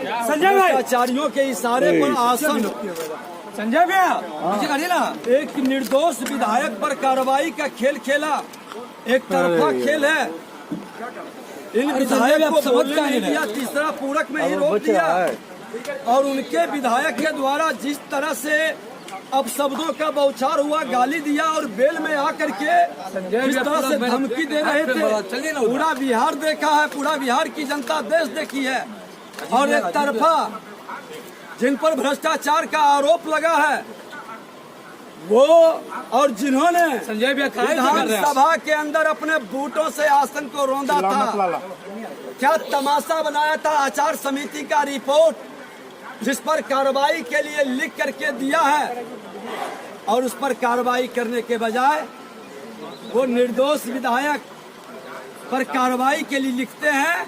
संजय भाई, भ्रष्टाचारियों के इशारे पर आसन, संजय भैया ना, एक निर्दोष विधायक पर कार्रवाई का खेल खेला, एक तरफा खेल है। इन विधायक को बोलने नहीं दिया, तीसरा पूरक में ही रोक दिया और उनके विधायक के द्वारा जिस तरह से अपशब्दों का बौछार हुआ, गाली दिया और बेल में आकर के जिस तरह से धमकी दे रहे थे, पूरा बिहार देखा है, पूरा बिहार की जनता देश देखी है। और एक तरफा जिन पर भ्रष्टाचार का आरोप लगा है वो, और जिन्होंने विधानसभा के अंदर अपने बूटों से आसन को रौंदा था, क्या तमाशा बनाया था। आचार समिति का रिपोर्ट जिस पर कार्रवाई के लिए लिख करके दिया है और उस पर कार्रवाई करने के बजाय वो निर्दोष विधायक पर कार्रवाई के लिए लिखते हैं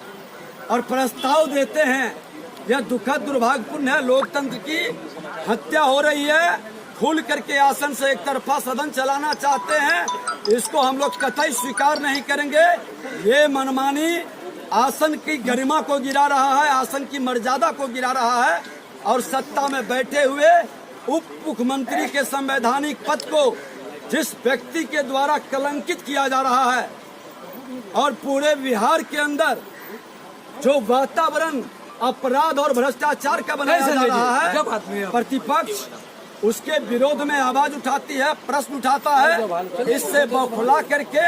और प्रस्ताव देते हैं। यह दुखद दुर्भाग्यपूर्ण है। लोकतंत्र की हत्या हो रही है। खुल करके आसन से एक तरफा सदन चलाना चाहते हैं, इसको हम लोग कतई स्वीकार नहीं करेंगे। ये मनमानी आसन की गरिमा को गिरा रहा है, आसन की मर्यादा को गिरा रहा है और सत्ता में बैठे हुए उप मुख्यमंत्री के संवैधानिक पद को जिस व्यक्ति के द्वारा कलंकित किया जा रहा है और पूरे बिहार के अंदर जो वातावरण अपराध और भ्रष्टाचार का बनाया जा रहा है, प्रतिपक्ष उसके विरोध में आवाज उठाती है, प्रश्न उठाता है। इससे बौखला करके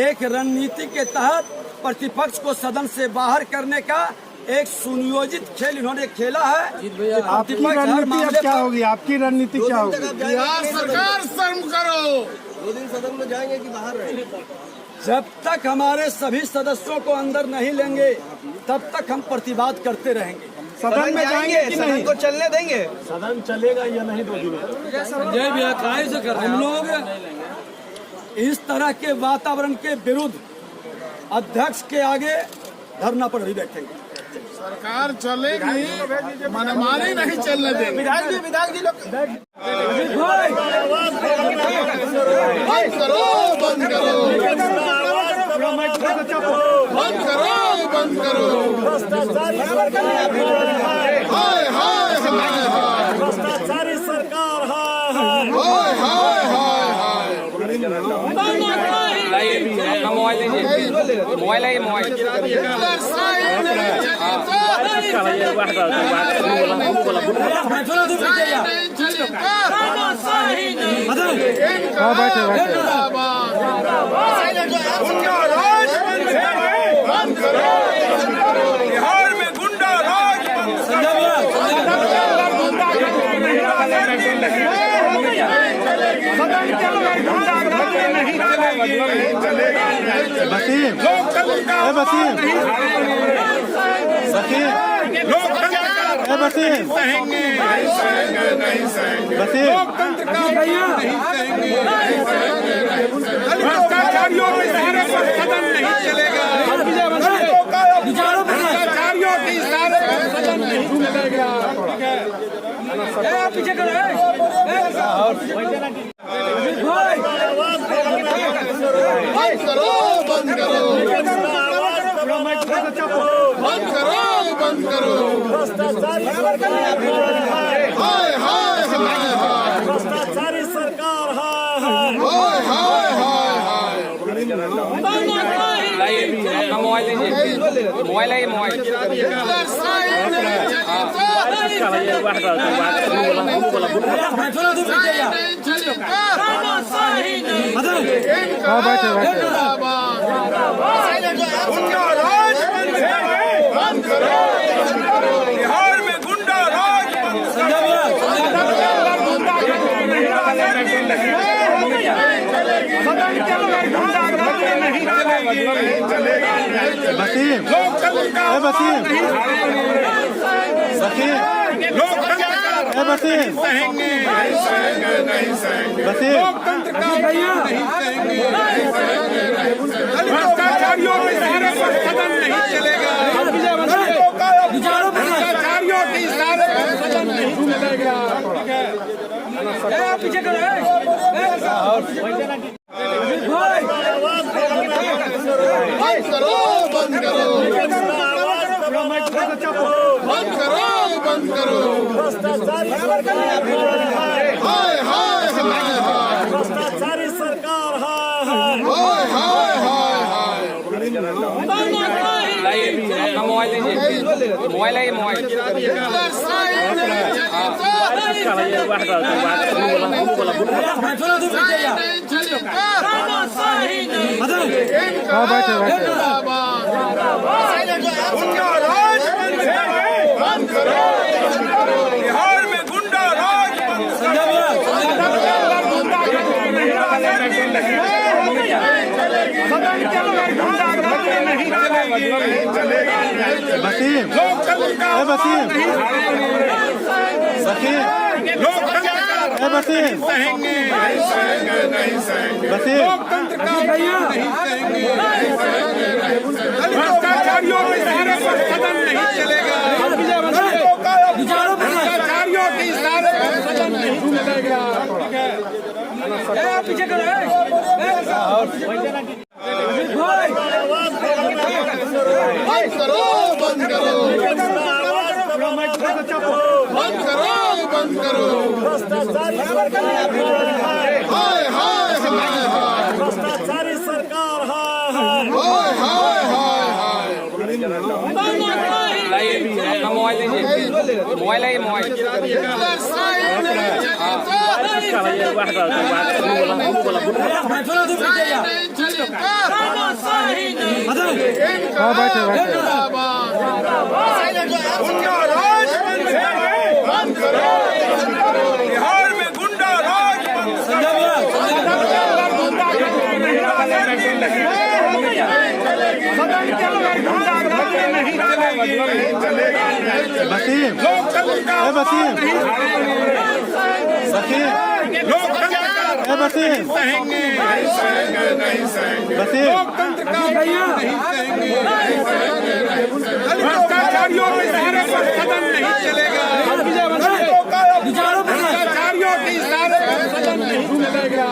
एक रणनीति के तहत प्रतिपक्ष को सदन से बाहर करने का एक सुनियोजित खेल इन्होंने खेला है। आपकी रणनीति अब क्या होगी? आपकी रणनीति क्या होगी? बिहार सरकार शर्म करो। 2 दिन सदन में जाएंगे कि बाहर रहेंगे? जब तक हमारे सभी सदस्यों को अंदर नहीं लेंगे तब तक हम प्रतिवाद करते रहेंगे। सदन में जाएंगे कि सदन को चलने देंगे? सदन चलेगा या नहीं 2 दिन में? संजय भैया काहे से कर रहे हैं? हम लोग इस तरह के वातावरण के विरुद्ध अध्यक्ष के आगे धरना पर भी बैठेंगे। सरकार चलेगी, मनमानी नहीं चलने देंगे। विधायक जी लोग बंद करो, बंद करो, बंद करो, बंद करो। हाय हाय हाय, भ्रष्टाचारी सरकार हाय हाय हाय हाय। मोबाइल है, मोबाइल बिहार में गुंडा राज भ्रष्टाचारियों के इशारे पर सदन नहीं चलेगा। भ्रष्टाचारियों के इशारे पर सदन नहीं चलेगा। पीछे करो, बंद करो, बंद करो, बंद करो, बंद करो। हाय हाय हाय, भ्रष्टाचारी सरकार हाय हाय हाय हाय। मोबाइल है, मोबाइल बंद करो, बिहार में गुंडा राज भ्रष्टाचारियों के इशारे पर सदन नहीं चलेगा। भ्रष्टाचारियों के इशारे पर सदन नहीं चलेगा। पीछे करो, बंद करो, बंद करो, बंद करो, भ्रष्टाचारी सरकार अपना मोबाइल लीजिए मोबाइल है मोबाइल हाँ बैठे बैठे बिहार में गुंडा राज वसीम वसीम वसीम भ्रष्टाचारियों के इशारे पर सदन नहीं चलेगा। भ्रष्टाचारियों के इशारे पर सदन नहीं चलेगा। पीछे करो बंद करो भ्रष्टाचारी सरकार अपना मोबाइल लीजिए मोबाइल है मोबाइल हाँ बैठे बैठे गुंडा राज बंद करो। बिहार में गुंडा राज वसीम वसीम भ्रष्टाचारियों के इशारे पर सदन नहीं चलेगा। भ्रष्टाचारियों के इशारे पर सदन नहीं चलेगा।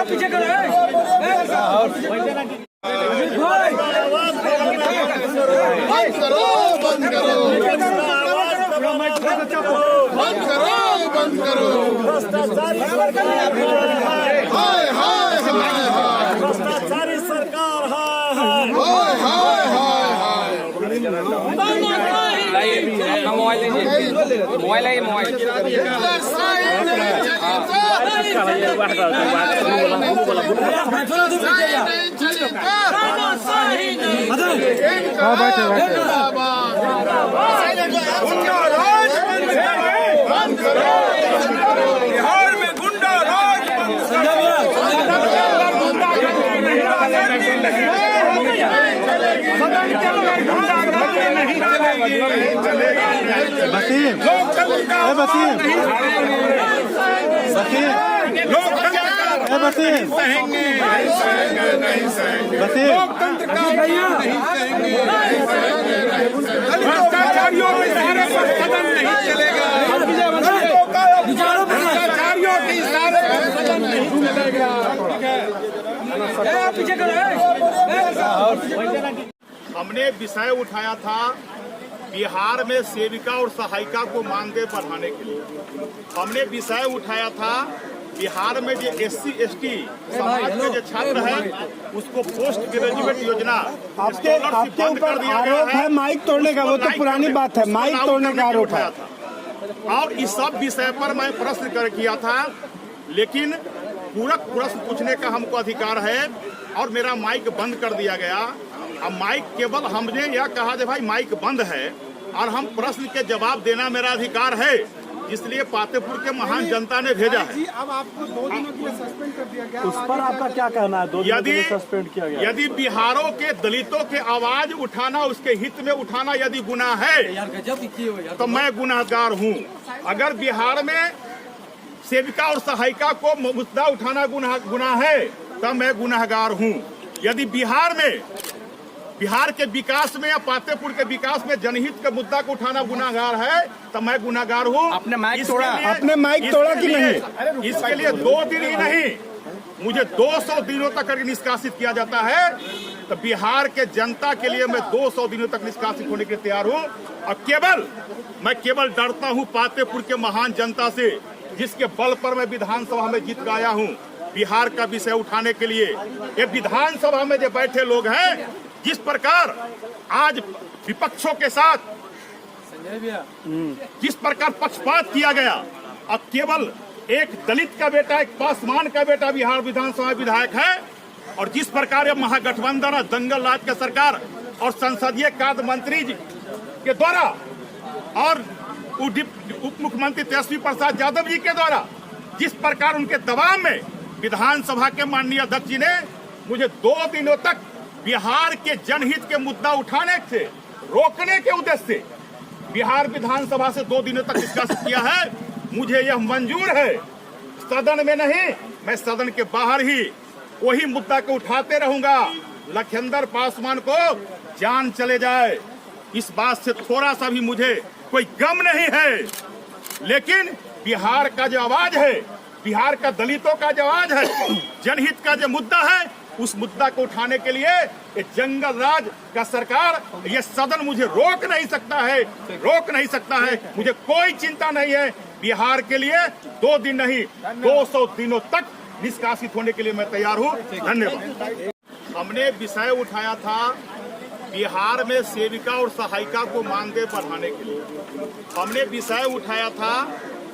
पीछे करो भ्रष्टाचारी सरकार अपना मोबाइल लीजिए मोबाइल है मोबाइल हाँ बैठे बैठे गुंडा राज बंद करो। बिहार में गुंडा राज वसीम भ्रष्टाचारियों के इशारे पर सदन नहीं चलेगा। भ्रष्टाचारियों के इशारे पर सदन नहीं चलेगा। पीछे करो हमने विषय उठाया था बिहार में सेविका और सहायिका को मानदेय बढ़ाने के लिए। हमने विषय उठाया था बिहार में जो SC ST समाज के जो छात्र है उसको पोस्ट ग्रेजुएट योजना आपके ऊपर आरोप है माइक तोड़ने का। वो तो पुरानी बात है, माइक तोड़ने का आरोप है। और इस सब विषय पर मैं प्रश्न किया था, लेकिन पूरक प्रश्न पूछने का हमको अधिकार है और मेरा माइक बंद कर दिया गया। अब माइक केवल हमने यह कहा कि भाई माइक बंद है और हम प्रश्न के जवाब देना मेरा अधिकार है, इसलिए पातेपुर के महान जनता ने भेजा है। अब आपको 2 दिनों के लिए सस्पेंड कर दिया गया। उस पर आपका क्या कहना है? 2 दिनों के लिए सस्पेंड किया गया। यदि बिहारों के दलितों के आवाज उठाना, उसके हित में उठाना यदि गुनाह है तो मैं गुनाहगार हूँ। अगर बिहार में सेविका और सहायिका को मुद्दा उठाना गुनाह है तो मैं गुनाहगार हूँ। यदि बिहार के विकास में या पातेपुर के विकास में जनहित के मुद्दा को उठाना गुनाहगार है तो मैं गुनाहगार हूँ। आपने माइक तोड़ा कि नहीं? इसके लिए 2 दिन ही नहीं, मुझे 200 दिनों तक निष्कासित किया जाता है। तो बिहार के जनता के लिए मैं 200 दिनों तक निष्कासित होने के लिए तैयार हूँ। और मैं केवल डरता हूँ पातेपुर के महान जनता से, जिसके बल पर मैं विधानसभा में जीत के आया हूँ बिहार का विषय उठाने के लिए। ये विधानसभा में जो बैठे लोग हैं, जिस प्रकार आज विपक्षों के साथ जिस प्रकार पक्षपात किया गया, अब केवल एक दलित का बेटा, एक पासवान का बेटा बिहार विधानसभा विधायक है, और जिस प्रकार महागठबंधन और दंगल राज का सरकार और संसदीय कार्य मंत्री जी के द्वारा और उप मुख्यमंत्री तेजस्वी प्रसाद यादव जी के द्वारा जिस प्रकार उनके दबाव में विधानसभा के माननीय अध्यक्ष जी ने मुझे 2 दिनों तक बिहार के जनहित के मुद्दा उठाने से रोकने के उद्देश्य से बिहार विधानसभा से 2 दिनों तक निष्कासित किया है, मुझे यह मंजूर है। सदन में नहीं, मैं सदन के बाहर ही वही मुद्दा को उठाते रहूंगा। लखिंदर पासवान को जान चले जाए, इस बात से थोड़ा सा भी मुझे कोई गम नहीं है। लेकिन बिहार का जो आवाज है, बिहार का दलितों का जो आवाज है, जनहित का जो मुद्दा है, उस मुद्दा को उठाने के लिए ये जंगल राज का सरकार, ये सदन मुझे रोक नहीं सकता है, रोक नहीं सकता है। मुझे कोई चिंता नहीं है। बिहार के लिए 2 दिन नहीं 200 दिनों तक निष्कासित होने के लिए मैं तैयार हूँ। धन्यवाद। हमने विषय उठाया था बिहार में सेविका और सहायिका को मानदेय बढ़ाने के लिए। हमने विषय उठाया था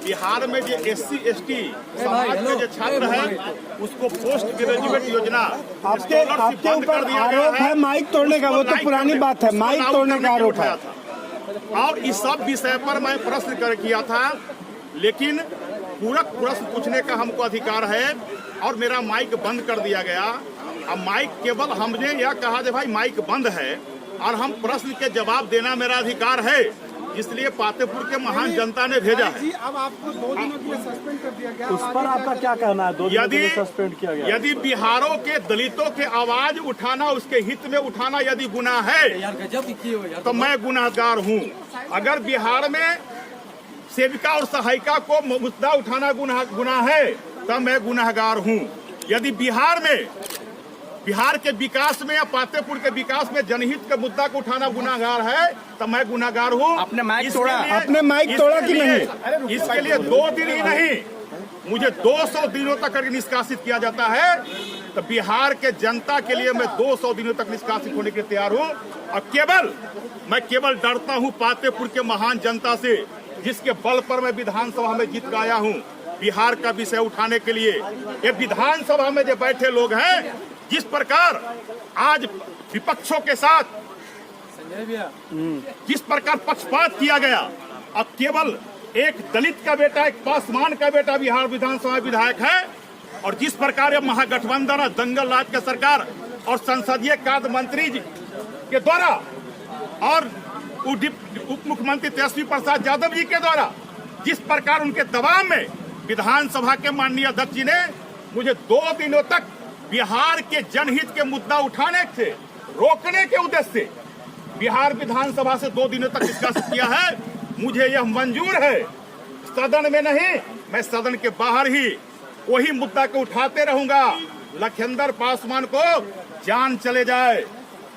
बिहार में जो SC ST समाज के जो छात्र है उसको पोस्ट ग्रेजुएट योजना आपके ऊपर आरोप है माइक तोड़ने का, वो तो पुरानी बात है, माइक तोड़ने का आरोप है। और इस सब विषय पर मैं प्रश्न किया था, लेकिन पूरक प्रश्न पूछने का हमको अधिकार है और मेरा माइक बंद कर दिया गया। अब माइक केवल हमने यह कहा कि भाई माइक बंद है और हम प्रश्न के जवाब देना मेरा अधिकार है, इसलिए पातेपुर के महान जनता ने भेजा है। अब आपको 2 दिनों के लिए सस्पेंड कर दिया गया, उस पर आपका क्या कहना है? 2 दिनों के लिए सस्पेंड किया गया। यदि बिहारों के दलितों के आवाज उठाना, उसके हित में उठाना यदि गुनाह है तो मैं गुनाहगार हूँ। अगर बिहार में सेविका और सहायिका को मुद्दा उठाना गुनाह है तो मैं गुनाहगार हूँ। यदि बिहार के विकास में या पातेपुर के विकास में जनहित के मुद्दा को उठाना गुनाहगार है तो मैं गुनाहगार हूँ। आपने माइक तोड़ा कि नहीं? इसके लिए 2 दिन ही नहीं, मुझे 200 दिनों तक अगर निष्कासित किया जाता है तो बिहार के जनता के लिए मैं 200 दिनों तक निष्कासित होने के लिए तैयार हूँ। और मैं केवल डरता हूँ पातेपुर के महान जनता से, जिसके बल पर मैं विधानसभा में जीत के आया हूँ बिहार का विषय उठाने के लिए। ये विधानसभा में जो बैठे लोग हैं, जिस प्रकार आज विपक्षों के साथ जिस प्रकार पक्षपात किया गया, अब केवल एक दलित का बेटा, एक पासवान का बेटा बिहार विधानसभा विधायक है, और जिस प्रकार महागठबंधन और दंगल राज का सरकार और संसदीय कार्य मंत्री जी के द्वारा और उप मुख्यमंत्री तेजस्वी प्रसाद यादव जी के द्वारा जिस प्रकार उनके दबाव में विधानसभा के माननीय अध्यक्ष जी ने मुझे 2 दिनों तक बिहार के जनहित के मुद्दा उठाने से रोकने के उद्देश्य से बिहार विधानसभा से 2 दिनों तक निष्कासित किया है, मुझे यह मंजूर है। सदन में नहीं, मैं सदन के बाहर ही वही मुद्दा को उठाते रहूंगा। लखिंदर पासवान को जान चले जाए,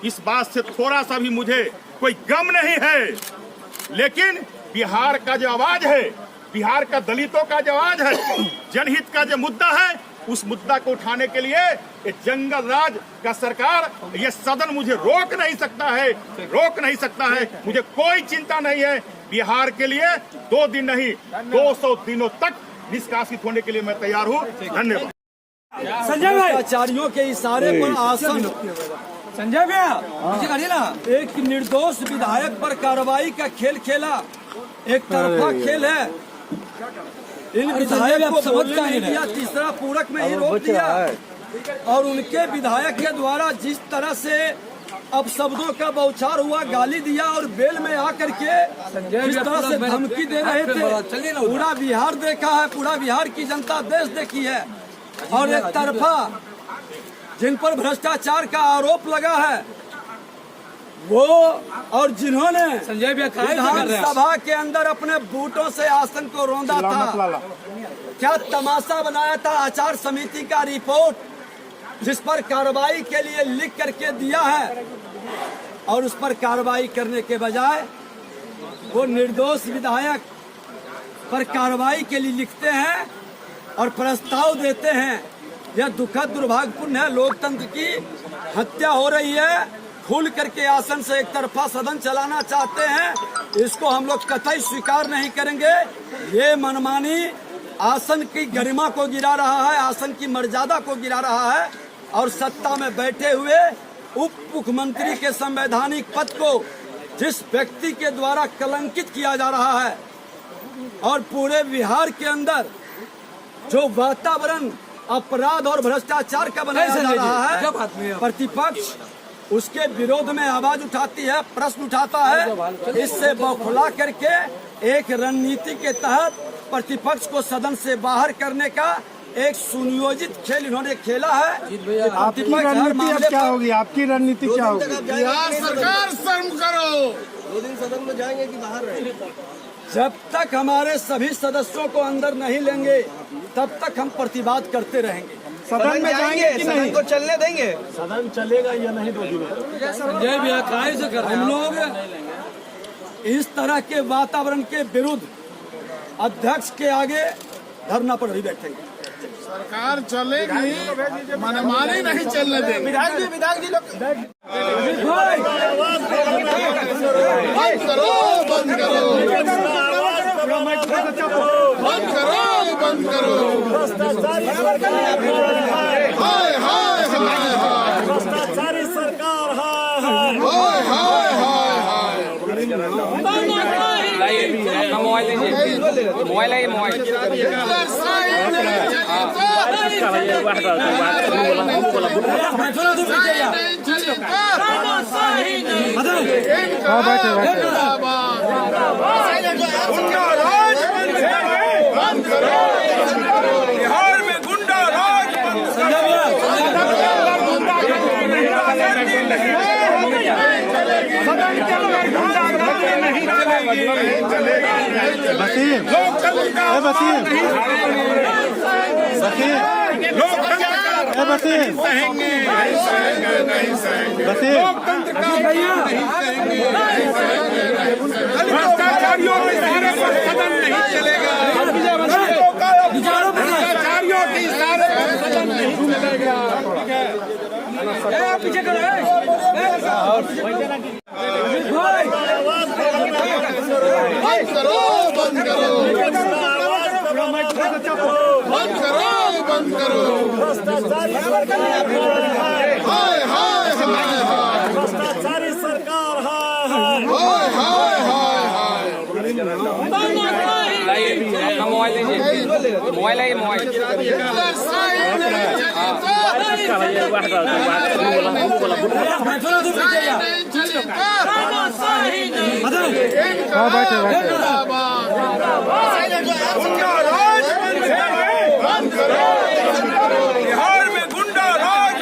इस बात से थोड़ा सा भी मुझे कोई गम नहीं है। लेकिन बिहार का जो आवाज है, बिहार का दलितों का जो आवाज है, जनहित का जो मुद्दा है, उस मुद्दा को उठाने के लिए ये जंगल राज का सरकार, ये सदन मुझे रोक नहीं सकता है, रोक नहीं सकता है। मुझे कोई चिंता नहीं है। बिहार के लिए 2 दिन नहीं 200 दिनों तक निष्कासित होने के लिए मैं तैयार हूँ। धन्यवाद। संजय भाई, आचार्यों के इशारे पर आसन, संजय भैया मुझे कहिए ना, एक निर्दोष विधायक पर कार्रवाई का खेल खेला, एक तरफा खेल है। इन विधायक को बोलने नहीं दिया, तीसरा पूरक में ही रोक दिया, और उनके विधायक के द्वारा जिस तरह से अब शब्दों का बौछार हुआ, गाली दिया और बेल में आकर के जिस तरह से धमकी दे रहे थे, पूरा बिहार देखा है, पूरा बिहार की जनता देश देखी है। और एक तरफा जिन पर भ्रष्टाचार का आरोप लगा है वो, और जिन्होंने विधानसभा के अंदर अपने बूटों से आसन को रौंदा था, क्या तमाशा बनाया था। आचार समिति का रिपोर्ट जिस पर कार्रवाई के लिए लिख करके दिया है और उस पर कार्रवाई करने के बजाय वो निर्दोष विधायक पर कार्रवाई के लिए लिखते हैं और प्रस्ताव देते हैं। यह दुखद दुर्भाग्यपूर्ण है। लोकतंत्र की हत्या हो रही है। खुल करके आसन से एक तरफा सदन चलाना चाहते हैं, इसको हम लोग कतई स्वीकार नहीं करेंगे। ये मनमानी आसन की गरिमा को गिरा रहा है, आसन की मर्यादा को गिरा रहा है और सत्ता में बैठे हुए उप मुख्यमंत्री के संवैधानिक पद को जिस व्यक्ति के द्वारा कलंकित किया जा रहा है और पूरे बिहार के अंदर जो वातावरण अपराध और भ्रष्टाचार का बनाया जा रहा है, प्रतिपक्ष उसके विरोध में आवाज उठाती है, प्रश्न उठाता है। इससे बौखला करके एक रणनीति के तहत प्रतिपक्ष को सदन से बाहर करने का एक सुनियोजित खेल इन्होंने खेला है। आपकी रणनीति अब क्या होगी? आपकी रणनीति क्या होगी? बिहार सरकार शर्म करो। 2 दिन सदन में जाएंगे कि बाहर रहेंगे? जब तक हमारे सभी सदस्यों को अंदर नहीं लेंगे तब तक हम प्रतिवाद करते रहेंगे। सदन में जाएंगे कि नहीं? सदन को चलने देंगे? सदन चलेगा या नहीं 2 दिन? संजय भैया काहे से कर रहे हैं? हम लोग इस तरह के वातावरण के विरुद्ध अध्यक्ष के आगे धरना पर भी बैठेंगे। सरकार चलेगी, मनमानी नहीं चलने देंगे। विधायक जी लोग बंद करो, बंद करो, बंद करो, बंद करो। हाय हाय हाय भ्रष्टाचारी सरकार हाय हाय हाय हाय। अपना मोबाइल लीजिए, मोबाइल है, मोबाइल बिहार में गुंडा राज भ्रष्टाचारियों के इशारे पर सदन नहीं चलेगा। भ्रष्टाचारियों के इशारे पर सदन नहीं चलेगा। पीछे करो। बंद करो, बंद करो, बंद करो, बंद करो। हाय हाय हाय हाय भ्रष्टाचारी सरकार हाय हाय हाय हाय। अपना मोबाइल लीजिए, मोबाइल है, मोबाइल बंद करो, बिहार में गुंडा राज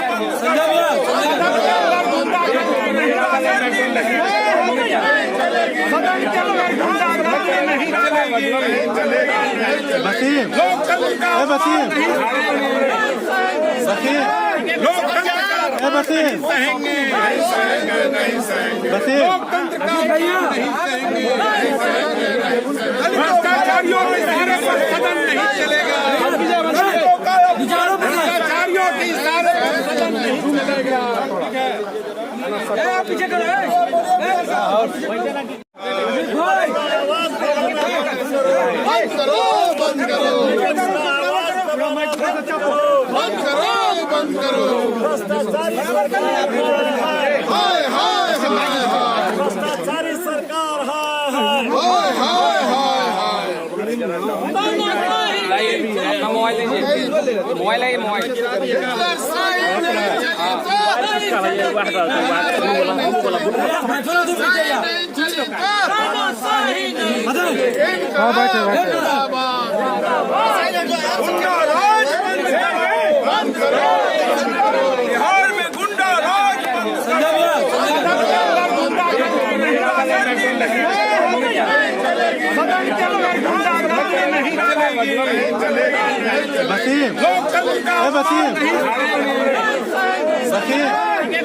भ्रष्टाचारियों के इशारे पर सदन नहीं चलेगा। भ्रष्टाचारियों के इशारे पर सदन नहीं चलेगा। पीछे करो। बंद करो, बंद करो, बंद करो, बंद करो। हाय हाय हाय हाय भ्रष्टाचारी सरकार हाय हाय हाय हाय। अपना मोबाइल लीजिए, मोबाइल है, मोबाइल बंद करो, बिहार में गुंडा राज नहीं चलेगी। वसीम लोकतंत्र का वसीम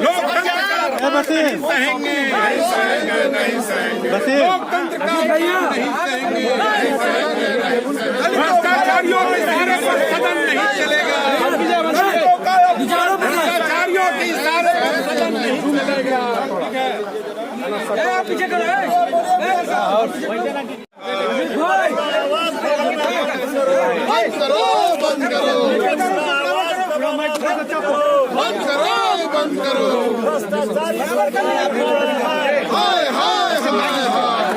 लोकतंत्र का वसीम सहेंगे वसीम लोकतंत्र का भ्रष्टाचारियों के इशारे पर सदन नहीं चलेगा भ्रष्टाचारियों के इशारे पर सदन नहीं चलेगा पीछे करो भ्रष्टाचारी सरकार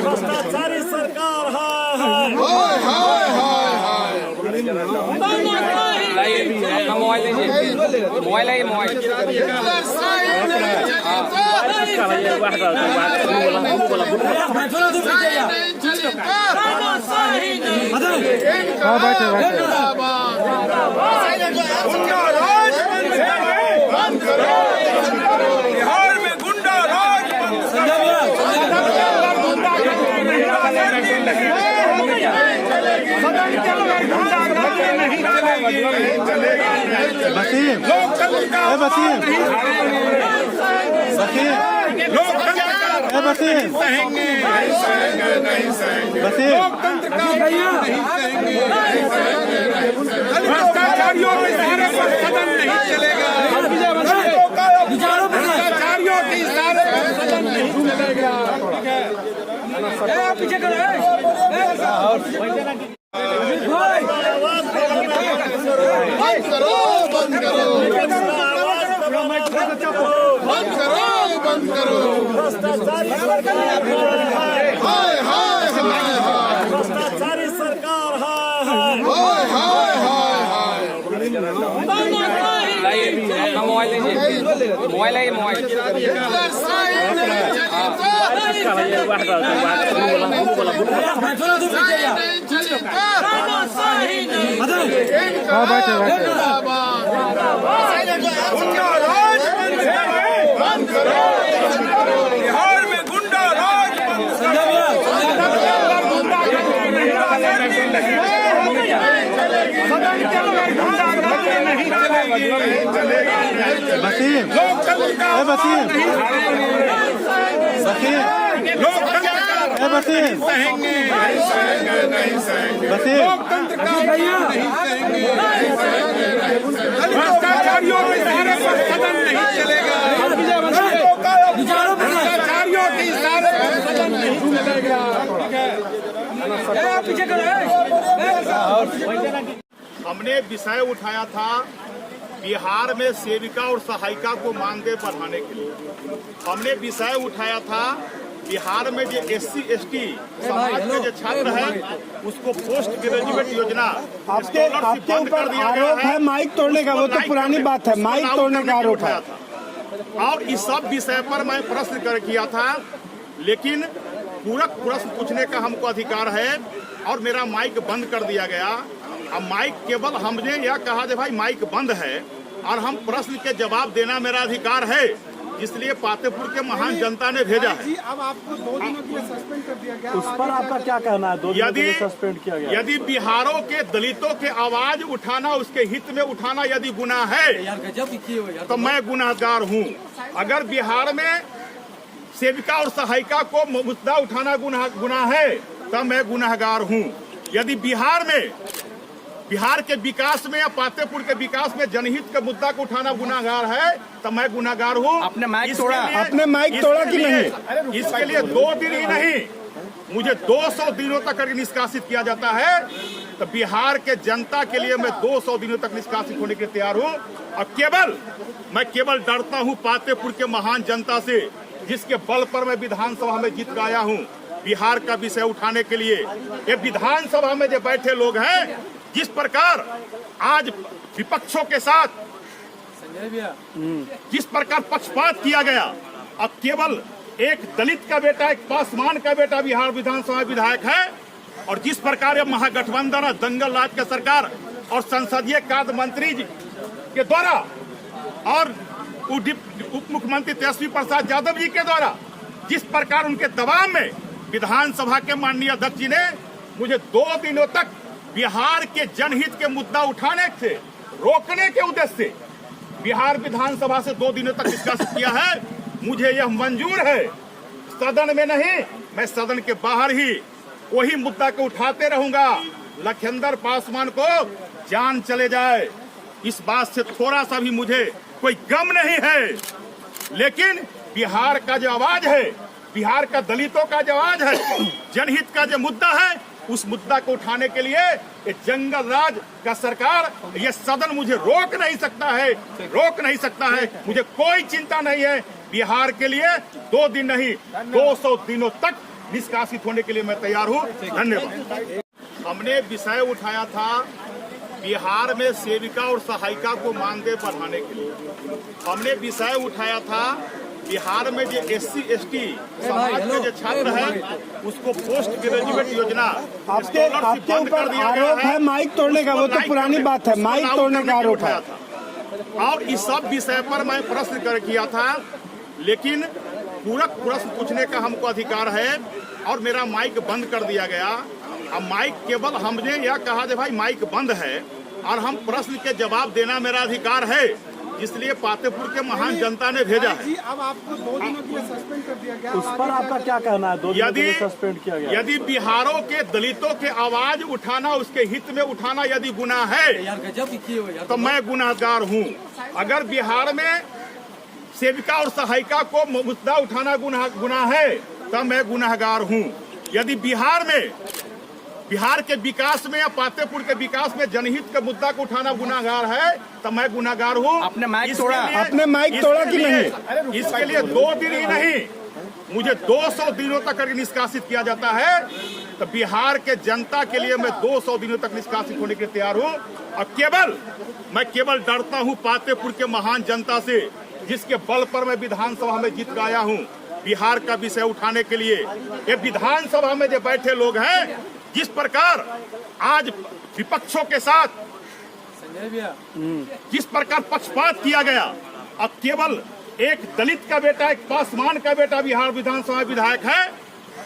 भ्रष्टाचारी सरकार अपना मोबाइल लीजिए मोबाइल है मोबाइल हाँ बैठे बैठे गुंडा राज बंद करो बिहार में गुंडा राज वसीम लोकतंत्र का वसीम वसीम लोकतंत्र वसीम सहेंगे वसीम लोकतंत्र का भ्रष्टाचारियों के इशारे पर सदन नहीं चलेगा भ्रष्टाचारियों के इशारे पर सदन नहीं चलेगा पीछे करो भ्रष्टाचारी सरकार अपना मोबाइल लीजिए मोबाइल है मोबाइल हाँ बैठे बैठे गुंडा राज बंद करो बिहार में गुंडा राज वसीम लोकतंत्र का वसीम वसीम लोकतंत्र वसीम सहेंगे वसीम लोकतंत्र का भ्रष्टाचारियों के इशारे पर सदन नहीं चलेगा भ्रष्टाचारियों के इशारे पर सदन नहीं चलेगा पीछे करो हमने विषय उठाया था बिहार में सेविका और सहायिका को मानदेय बढ़ाने के लिए। हमने विषय उठाया था बिहार में जो SC ST समाज के जो छात्र है उसको पोस्ट ग्रेजुएट योजना आपके ऊपर आरोप है माइक तोड़ने का, वो तो पुरानी बात है, माइक तोड़ने का आरोप है। और इस सब विषय पर मैं प्रश्न किया था, लेकिन पूरक प्रश्न पूछने का हमको अधिकार है और मेरा माइक बंद कर दिया गया। अब माइक केवल हमने यह कहा कि भाई माइक बंद है और हम प्रश्न के जवाब देना मेरा अधिकार है, इसलिए पातेपुर के महान जनता ने भेजा है। अब आपको 2 दिनों के लिए सस्पेंड कर दिया गया, उस पर आपका क्या कहना है? 2 दिनों के लिए सस्पेंड किया गया। यदि बिहारों के दलितों के आवाज उठाना, उसके हित में उठाना यदि गुनाह है तो मैं गुनाहगार हूँ। अगर बिहार में सेविका और सहायिका को मुद्दा उठाना गुनाह है तो मैं गुनाहगार हूँ। यदि बिहार के विकास में या पातेपुर के विकास में जनहित के मुद्दा को उठाना गुनाहगार है तो मैं गुनाहगार हूँ। आपने माइक तोड़ा कि नहीं? इसके लिए 2 दिन ही नहीं, मुझे 200 दिनों तक अगर निष्कासित किया जाता है तो बिहार के जनता के लिए मैं 200 दिनों तक निष्कासित होने के लिए तैयार हूँ। और मैं केवल डरता हूँ पातेपुर के महान जनता से, जिसके बल पर मैं विधानसभा में जीत आया हूँ बिहार का विषय उठाने के लिए। ये विधानसभा में जो बैठे लोग हैं, जिस प्रकार आज विपक्षों के साथ जिस प्रकार पक्षपात किया गया, अब केवल एक दलित का बेटा, एक पासवान का बेटा बिहार विधानसभा विधायक है, और जिस प्रकार ये महागठबंधन दंगल राज का सरकार और संसदीय कार्य मंत्री जी के द्वारा और उप मुख्यमंत्री तेजस्वी प्रसाद यादव जी के द्वारा जिस प्रकार उनके दबाव में विधानसभा के माननीय अध्यक्ष जी ने मुझे 2 दिनों तक बिहार के जनहित के मुद्दा उठाने से रोकने के उद्देश्य से बिहार विधानसभा से 2 दिनों तक डिस्कस किया है। मुझे यह मंजूर है। सदन में नहीं, मैं सदन के बाहर ही वही मुद्दा को उठाते रहूंगा। लखिंदर पासवान को जान चले जाए, इस बात से थोड़ा सा भी मुझे कोई गम नहीं है। लेकिन बिहार का जो आवाज है, बिहार का दलितों का जो आवाज है, जनहित का जो मुद्दा है, उस मुद्दा को उठाने के लिए ये जंगल राज का सरकार, ये सदन मुझे रोक नहीं सकता है, रोक नहीं सकता है। मुझे कोई चिंता नहीं है। बिहार के लिए 2 दिन नहीं 200 दिनों तक निष्कासित होने के लिए मैं तैयार हूँ। धन्यवाद। हमने विषय उठाया था बिहार में सेविका और सहायिका को मानदेय बढ़ाने के लिए। हमने विषय उठाया था बिहार में जो SC ST समाज के जो छात्र है उसको पोस्ट ग्रेजुएट योजना आपके ऊपर आरोप है माइक तोड़ने का, वो तो पुरानी बात है, माइक तोड़ने का आरोप है। और इस सब विषय पर मैं प्रश्न किया था, लेकिन पूरक प्रश्न पूछने का हमको अधिकार है और मेरा माइक बंद कर दिया गया। अब माइक केवल हमने यह कहा कि भाई माइक बंद है और हम प्रश्न के जवाब देना मेरा अधिकार है, इसलिए पातेपुर के महान जनता ने भेजा है। अब आपको 2 दिनों के लिए सस्पेंड कर दिया गया। उस पर आपका क्या कहना है? 2 दिनों के लिए सस्पेंड किया गया। यदि बिहारों के दलितों के आवाज उठाना, उसके हित में उठाना यदि गुनाह है तो मैं गुनाहगार हूँ। अगर बिहार में सेविका और सहायिका को मुद्दा उठाना गुनाह है तब मैं गुनाहगार हूँ। यदि बिहार के विकास में या पातेपुर के विकास में जनहित के मुद्दा को उठाना गुनाहगार है तो मैं गुनाहगार हूँ। आपने माइक तोड़ा, आपने माइक तोड़ा कि नहीं? इसके लिए 2 दिन ही नहीं, मुझे 200 दिनों तक अगर निष्कासित किया जाता है तो बिहार के जनता के लिए मैं 200 दिनों तक निष्कासित होने के लिए तैयार हूँ। और मैं केवल डरता हूँ पातेपुर के महान जनता से, जिसके बल पर मैं विधानसभा में जीत आया हूँ बिहार का विषय उठाने के लिए। ये विधानसभा में जो बैठे लोग हैं, जिस प्रकार आज विपक्षों के साथ जिस प्रकार पक्षपात किया गया, अब केवल एक दलित का बेटा, एक पासवान का बेटा बिहार विधानसभा विधायक है,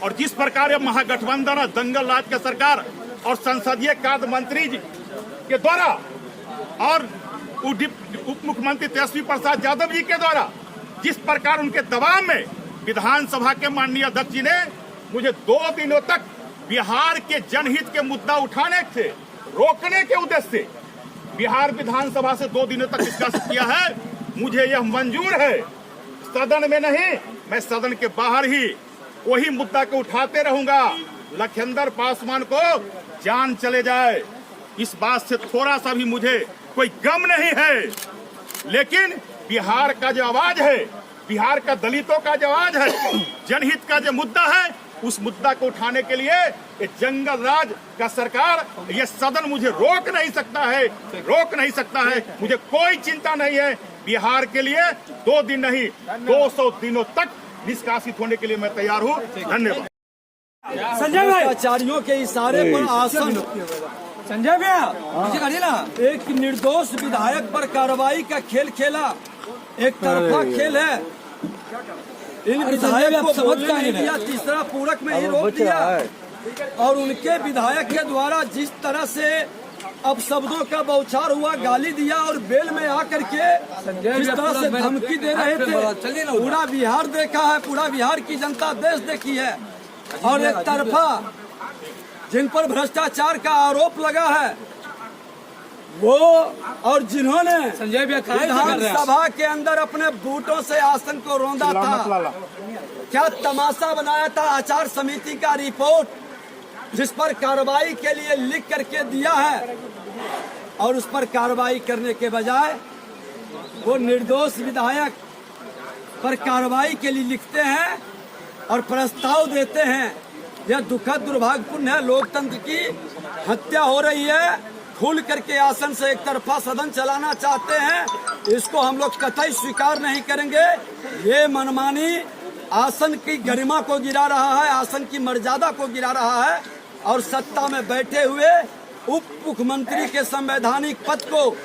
और जिस प्रकार ये महागठबंधन दंगल राज का सरकार और संसदीय कार्य मंत्री जी के द्वारा और उप मुख्यमंत्री तेजस्वी प्रसाद यादव जी के द्वारा जिस प्रकार उनके दबाव में विधानसभा के माननीय अध्यक्ष जी ने मुझे 2 दिनों तक बिहार के जनहित के मुद्दा उठाने से रोकने के उद्देश्य से बिहार विधानसभा से 2 दिनों तक डिस्कस किया है। मुझे यह मंजूर है। सदन में नहीं, मैं सदन के बाहर ही वही मुद्दा को उठाते रहूंगा। लखिंदर पासवान को जान चले जाए, इस बात से थोड़ा सा भी मुझे कोई गम नहीं है। लेकिन बिहार का जो आवाज है, बिहार का दलितों का जो आवाज है, जनहित का जो मुद्दा है, उस मुद्दा को उठाने के लिए ये जंगल राज का सरकार, ये सदन मुझे रोक नहीं सकता है, रोक नहीं सकता है। मुझे कोई चिंता नहीं है। बिहार के लिए 2 दिन नहीं 200 दिनों तक निष्कासित होने के लिए मैं तैयार हूँ। धन्यवाद। संजय भाई, आचार्यों के इशारे पर आसन, संजय भैया मुझे कहिए ना, एक निर्दोष विधायक पर कार्रवाई का खेल खेला, एक तरफा खेल है। इन विधायक को बोलने नहीं दिया, तीसरा पूरक में ही रोक दिया, और उनके विधायक के द्वारा जिस तरह से अब शब्दों का बौछार हुआ, गाली दिया और बेल में आकर के जिस तरह से धमकी दे रहे थे, पूरा बिहार देखा है, पूरा बिहार की जनता देश देखी है। और एक तरफा जिन पर भ्रष्टाचार का आरोप लगा है वो, और जिन्होंने विधानसभा के अंदर अपने बूटों से आसन को रौंदा था, क्या तमाशा बनाया था। आचार समिति का रिपोर्ट जिस पर कार्रवाई के लिए लिख करके दिया है, और उस पर कार्रवाई करने के बजाय वो निर्दोष विधायक पर कार्रवाई के लिए लिखते हैं और प्रस्ताव देते हैं। यह दुखद दुर्भाग्यपूर्ण है। लोकतंत्र की हत्या हो रही है। खुल करके आसन से एक तरफा सदन चलाना चाहते हैं, इसको हम लोग कतई स्वीकार नहीं करेंगे। ये मनमानी आसन की गरिमा को गिरा रहा है, आसन की मर्यादा को गिरा रहा है, और सत्ता में बैठे हुए उप मुख्यमंत्री के संवैधानिक पद को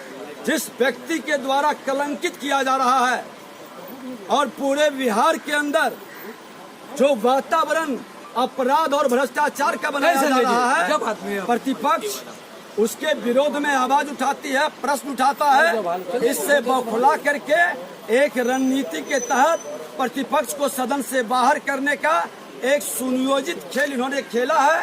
जिस व्यक्ति के द्वारा कलंकित किया जा रहा है, और पूरे बिहार के अंदर जो वातावरण अपराध और भ्रष्टाचार का बनाया जा रहा है, प्रतिपक्ष उसके विरोध में आवाज उठाती है, प्रश्न उठाता है, इससे बौखला करके एक रणनीति के तहत प्रतिपक्ष को सदन से बाहर करने का एक सुनियोजित खेल इन्होंने खेला है।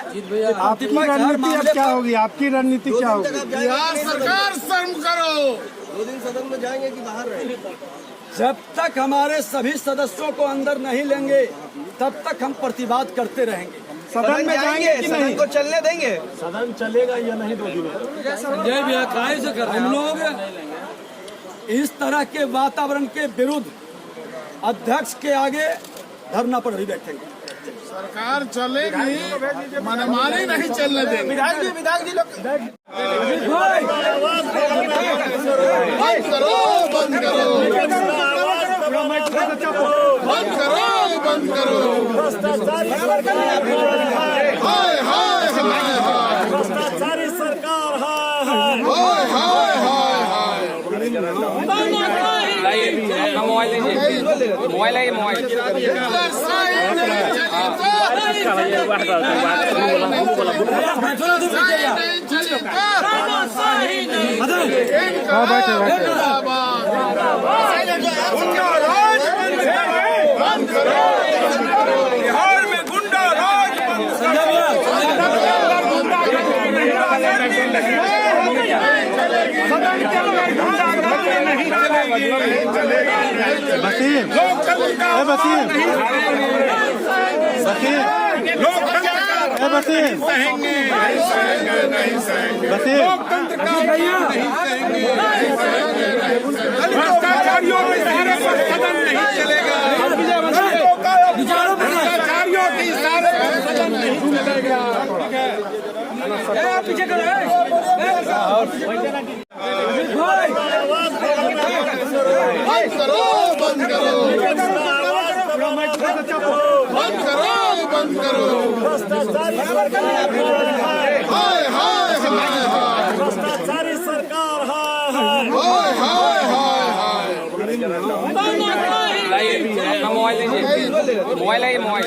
आपकी रणनीति अब क्या होगी? आपकी रणनीति क्या होगी? बिहार सरकार शर्म करो। 2 दिन सदन में जाएंगे कि बाहर रहेंगे? जब तक हमारे सभी सदस्यों को अंदर नहीं लेंगे तब तक हम प्रतिवाद करते रहेंगे। सदन में जाएंगे कि सदन नहीं? को चलने देंगे? सदन चलेगा या नहीं 2 दिन में? संजय भैया काहे से कर रहे हैं? हम लोग इस तरह के वातावरण के विरुद्ध अध्यक्ष के आगे धरना पर भी बैठेंगे। सरकार चलेगी, मनमानी नहीं चलने देंगे। विधायक जी लोग बंद करो, बंद करो, बंद करो, बंद करो। हाय हाय हाय हाय, भ्रष्टाचारी सरकार हाय हाय हाय हाय। अपना मोबाइल लीजिए, मोबाइल है, मोबाइल बिहार में गुंडा राज भ्रष्टाचारियों के इशारे पर सदन नहीं चलेगा। भ्रष्टाचारियों के इशारे पर सदन नहीं चलेगा। पीछे करो, बंद करो, बंद करो, बंद करो, बंद करो। हाय हाय हाय हाय, भ्रष्टाचारी सरकार हाय हाय हाय हाय। अपना मोबाइल लीजिए, मोबाइल है, मोबाइल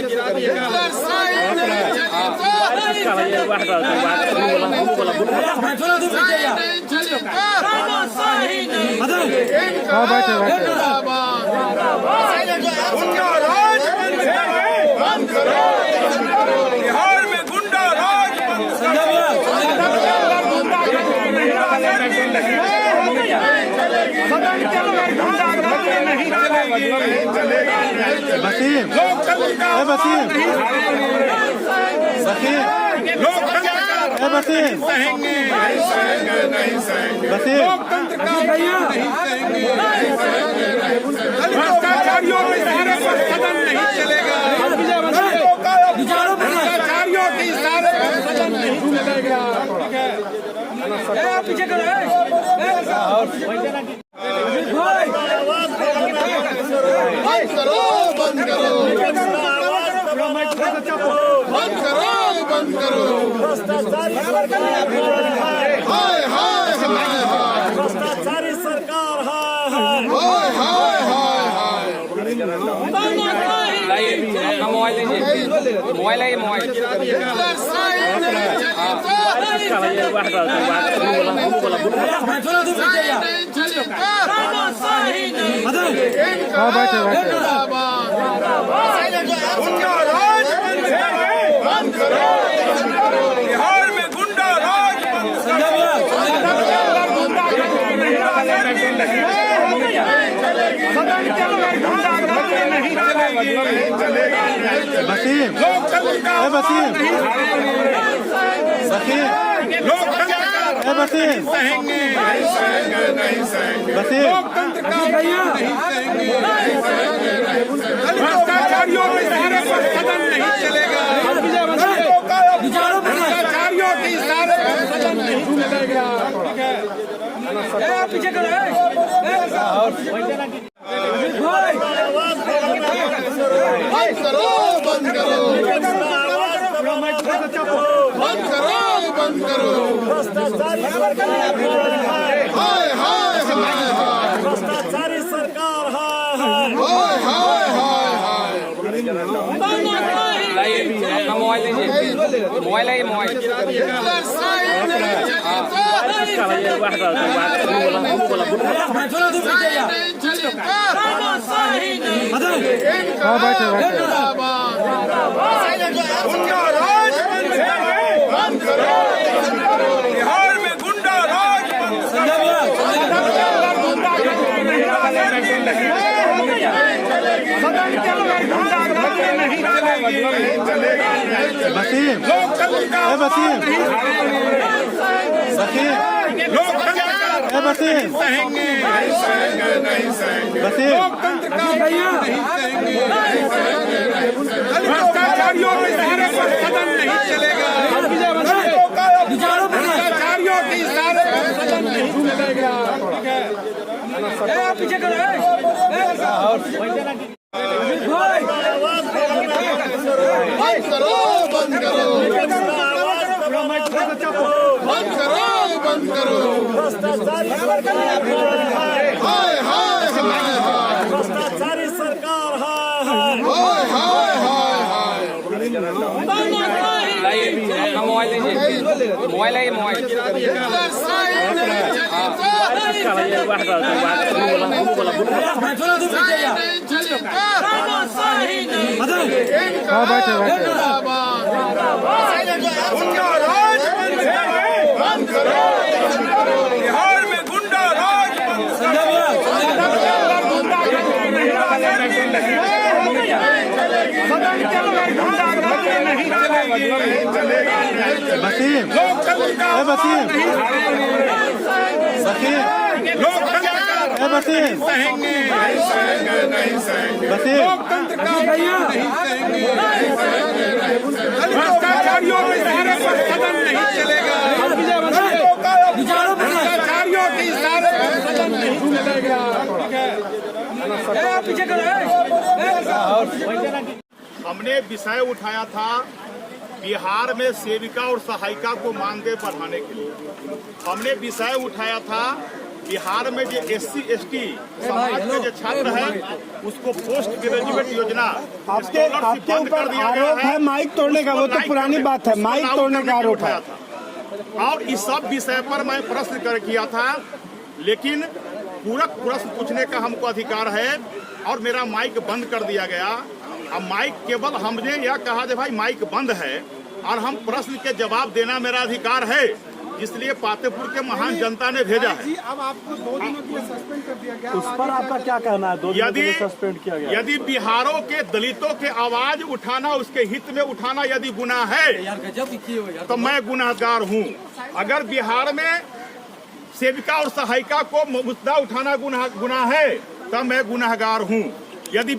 बंद करो, बिहार में गुंडा राज भ्रष्टाचारियों के इशारे पर सदन नहीं चलेगा। भ्रष्टाचारियों के इशारे पर सदन नहीं चलेगा। पीछे करो, बंद करो, बंद करो, बंद करो, बंद करो। हाय हाय हाय हाय, भ्रष्टाचारी सरकार हाय हाय हाय हाय। अपना मोबाइल लीजिए, मोबाइल है, मोबाइल बंद करो, बिहार में गुंडा राज भ्रष्टाचारियों के इशारे पर सदन नहीं चलेगा। भ्रष्टाचारियों के इशारे पर सदन नहीं चलेगा। पीछे करो, बंद करो, बंद करो, बंद करो, बंद करो। हाय हाय हाय हाय, भ्रष्टाचारी सरकार हाय हाय हाय हाय। अपना मोबाइल मोबाइल लीजिए, मोबाइल है ये मोबाइल। हाँ बैठे बैठे बिहार में गुंडा राज वसीम वसीम वसीम वसीम भ्रष्टाचारियों के इशारे पर सदन नहीं चलेगा। भ्रष्टाचारियों के इशारे पर सदन नहीं चलेगा। पीछे करो बंद करो भ्रष्टाचारी सरकार अपना मोबाइल लीजिए, मोबाइल है ये मोबाइल। हाँ बैठे बैठे बिहार में गुंडा राज वसीम वसीम वसीम वसीम भ्रष्टाचारियों के इशारे पर सदन नहीं चलेगा। भ्रष्टाचारियों के इशारे पर सदन नहीं चलेगा। पीछे करो हमने विषय उठाया था बिहार में सेविका और सहायिका को मानदेय बढ़ाने के लिए। हमने विषय उठाया था बिहार में जो SC ST समाज के जो छात्र है उसको पोस्ट ग्रेजुएट योजना आपके ऊपर आरोप है माइक तोड़ने का। वो तो पुरानी बात है, माइक तोड़ने का आरोप है। और इस सब विषय पर मैं प्रश्न किया था, लेकिन पूरक प्रश्न पूछने का हमको अधिकार है और मेरा माइक बंद कर दिया गया। अब माइक केवल हमने यह कहा कि भाई माइक बंद है और हम प्रश्न के जवाब देना मेरा अधिकार है, इसलिए पातेपुर के महान जनता ने भेजा है। अब आपको 2 दिनों के लिए सस्पेंड कर दिया गया। उस पर आपका क्या कहना है? 2 दिनों के लिए सस्पेंड किया गया। यदि बिहारों के दलितों के आवाज उठाना, उसके हित में उठाना यदि गुनाह है तो मैं गुनाहगार हूँ। अगर बिहार में सेविका और सहायिका को मुद्दा उठाना गुनाह है तब मैं गुनाहगार हूँ। यदि